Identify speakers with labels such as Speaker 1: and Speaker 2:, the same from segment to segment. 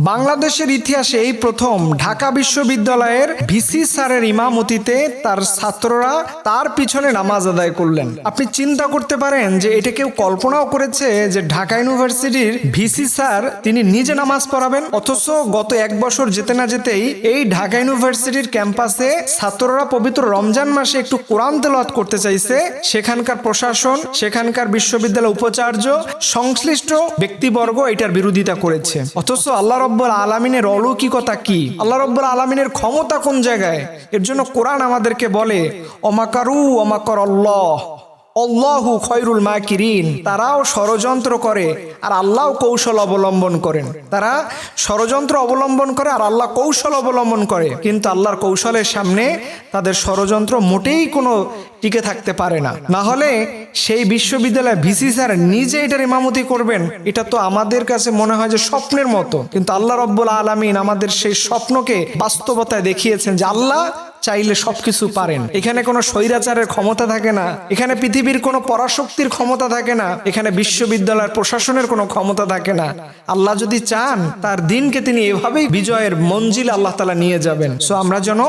Speaker 1: বাংলাদেশের ইতিহাসে এই প্রথম ঢাকা বিশ্ববিদ্যালয়ের ভিসি স্যারের ইমামতিতে তার ছাত্ররা তার পিছনে নামাজ আদায় করলেন। আপনি চিন্তা করতে পারেন যে এটা কেউ কল্পনাও করেছে যে ঢাকা ইউনিভার্সিটির ভিসি স্যার তিনি নিজে নামাজ পড়াবেন? অথচ গত 1 বছর যেতে না যেতেই এই ঢাকা ইউনিভার্সিটির ক্যাম্পাসে ছাত্ররা পবিত্র রমজান মাসে একটু কোরআন তেলাওয়াত করতে চাইছে। সেখানকার প্রশাসন, সেখানকার বিশ্ববিদ্যালয় উপাচার্য, সংশ্লিষ্ট ব্যক্তিবর্গ এটার বিরোধিতা করেছে। অথচ আল্লাহ রব্বুল আলামিনের অলৌকিকতা কি, আল্লাহ রব্বুল আলামিনের ক্ষমতা কোন জায়গায়? এর জন্য কোরআন আমাদেরকে বলে অমাকারু অমাকর আল্লাহ আল্লাহু খয়রুল মাকিরিন। তারাও ষড়যন্ত্র করে আর আল্লাহ কৌশল অবলম্বন করেন। তারা ষড়যন্ত্র অবলম্বন করে আর আল্লাহ কৌশল অবলম্বন করে, কিন্তু আল্লাহর কৌশলের সামনে তাদের ষড়যন্ত্র মোটেই কোনো টিকে থাকতে পারে না। না হলে সেই বিশ্ববিদ্যালয়ে ভিসি স্যার নিজে এটার ইমামতি করবেন, এটা তো আমাদের কাছে মনে হয় যে স্বপ্নের মতো। কিন্তু আল্লাহ রব্বুল আলামিন আমাদের সেই স্বপ্নকে বাস্তবতায় দেখিয়েছেন যে আল্লাহ চাইলে সবকিছু পারেন। এখানে কোনো স্বৈরাচারের ক্ষমতা থাকে না, এখানে পৃথিবীর কোনো পরাশক্তির ক্ষমতা থাকে না, এখানে বিশ্ববিদ্যালয়ের প্রশাসনের কোনো ক্ষমতা থাকে না। আল্লাহ যদি চান তার দিনকে তিনি এভাবেই বিজয়ের মঞ্জিল আল্লাহ তাআলা নিয়ে যাবেন। সো আমরা যেন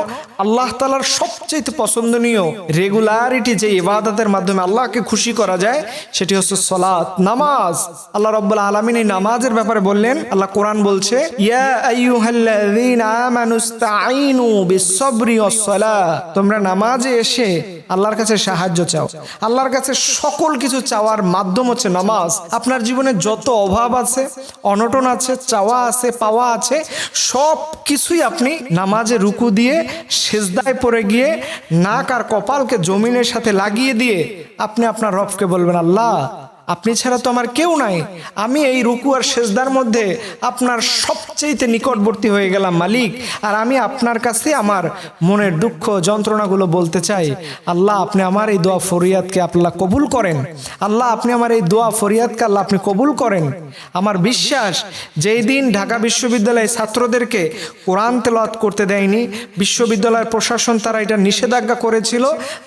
Speaker 1: আল্লাহ তাআলার সবচেয়ে পছন্দনীয় রেগুলারিটি যে ইবাদতের মাধ্যমে আল্লাহকে খুশি করা যায় সেটি হচ্ছে সালাত, নামাজ। আল্লাহ রাব্বুল আলামিন এই নামাজের ব্যাপারে বললেন, আল্লাহ কোরআন বলছে ইয়া আইয়ুহাল্লাযীনা আমানুস্তাঈনু বিস-সাবরি ওয়াস-সালাহ। তোমরা নামাজে এসে আল্লাহর কাছে সাহায্য চাও। আল্লাহর কাছে সকল কিছু চাওয়ার মাধ্যম হচ্ছে নামাজ। আপনার জীবনে যত অভাব আছে, অনটন আছে, চাওয়া আছে, পাওয়া আছে, সব কিছুই আপনি নামাজে রুকু দিয়ে সেজদায় পড়ে গিয়ে নাক আর কপালকে জমিনের সাথে লাগিয়ে দিয়ে আপনি আপনার রবকে বলবেন, আল্লাহ আপনি ছাড়া তো আমার কেউ নাই, আমি এই রুকু আর সেজদার মধ্যে আপনার সবচেয়ে নিকটবর্তী হয়ে গেলাম মালিক, আর আমি আপনার কাছে আমার মনের দুঃখ যন্ত্রণাগুলো বলতে চাই। আল্লাহ আপনি আমার এই দোয়া ফরিয়াদকে আল্লাহ কবুল করেন। আল্লাহ আপনি আমার এই দোয়া ফরিয়াদকে আল্লাহ আপনি কবুল করেন। আমার বিশ্বাস যেই দিন ঢাকা বিশ্ববিদ্যালয়ের ছাত্রদেরকে কোরআন তেলাওয়াত করতে দেয়নি, বিশ্ববিদ্যালয়ের প্রশাসন তারা এটা নিষেধাজ্ঞা করেছিল,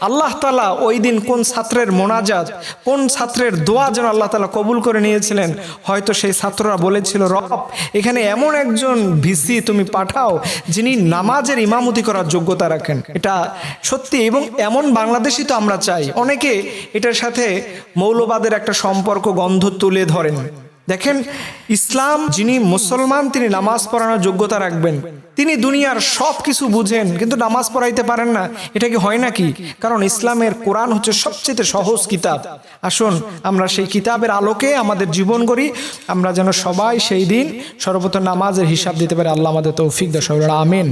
Speaker 1: আল্লাহ তাআলা ওই দিন কোন ছাত্রের মোনাজাত, কোন ছাত্রের দোয়া যেন আল্লাহ তাআলা কবুল করে নিয়েছিলেন। হয়তো সেই ছাত্ররা বলেছিল, রব এখানে এমন একজন ভিসি তুমি পাঠাও যিনি নামাজের ইমামতি করার যোগ্যতা রাখেন। এটা সত্যি, এবং এমন বাংলাদেশি তো আমরা চাই। অনেকে এটার সাথে মৌলবাদের একটা সম্পর্ক গন্ধ তুলে ধরেন। দেখেন, ইসলাম যিনি মুসলমান তিনি নামাজ পড়ানোর যোগ্যতা রাখবেন। তিনি দুনিয়ার সব কিছু বুঝেন কিন্তু নামাজ পড়াইতে পারেন না, এটা কি হয় নাকি? কারণ ইসলামের কোরআন হচ্ছে সবচেয়ে সহজ কিতাব। আসুন আমরা সেই কিতাবের আলোকে আমাদের জীবন গড়ি, আমরা যেন সবাই সেই দিন সর্বপ্রথম নামাজের হিসাব দিতে পারি। আল্লাহ আমাদের তৌফিক দান। আমিন।